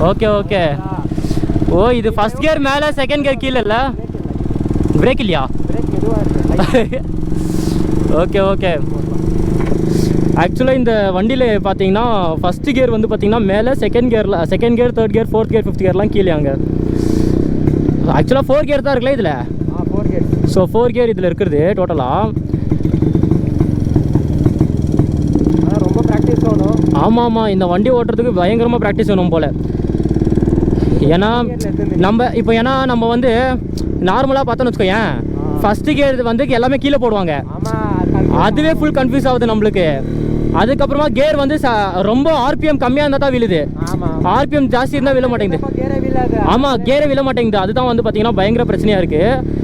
Okay okay. ஓ இது first gear மேலே செகண்ட் கியர் கீழே இல்லை, பிரேக் இல்லையா? Okay okay. ஆக்சுவலாக இந்த வண்டியில் பார்த்தீங்கன்னா ஃபஸ்ட்டு கியர் வந்து பார்த்தீங்கன்னா மேலே, second gear third gear fourth gear fifth கியர்லாம் கீழே. அங்கே ஆக்சுவலாக 4 கியர் தான் இருக்குல்ல இதில். 4 கியர். ஸோ 4 கியர் இதில் இருக்கிறது டோட்டலாக. ரொம்ப ப்ராக்டிஸ் வேணும். ஆமாம் ஆமாம், இந்த வண்டி ஓட்டுறதுக்கு பயங்கரமாக ப்ராக்டிஸ் வேணும் போல். ஏன்னா நம்ம வந்து நார்மலாக பார்த்தோன்னு வச்சுக்கோயேன், ஃபஸ்ட்டு கியர் வந்து எல்லாமே கீழே போடுவாங்க, அதுவே ஃபுல் கன்ஃபியூஸ் ஆகுது நம்மளுக்கு. அதுக்கப்புறமா கியர் வந்து ரொம்ப ஆர்பிஎம் கம்மியாக இருந்தால் தான் விழுது, ஆர்பிஎம் ஜாஸ்தி இருந்தால் விழ மாட்டேங்குது. ஆமாம், கியரே விழ மாட்டேங்குது. அதுதான் வந்து பார்த்தீங்கன்னா பயங்கர பிரச்சனையாக இருக்குது.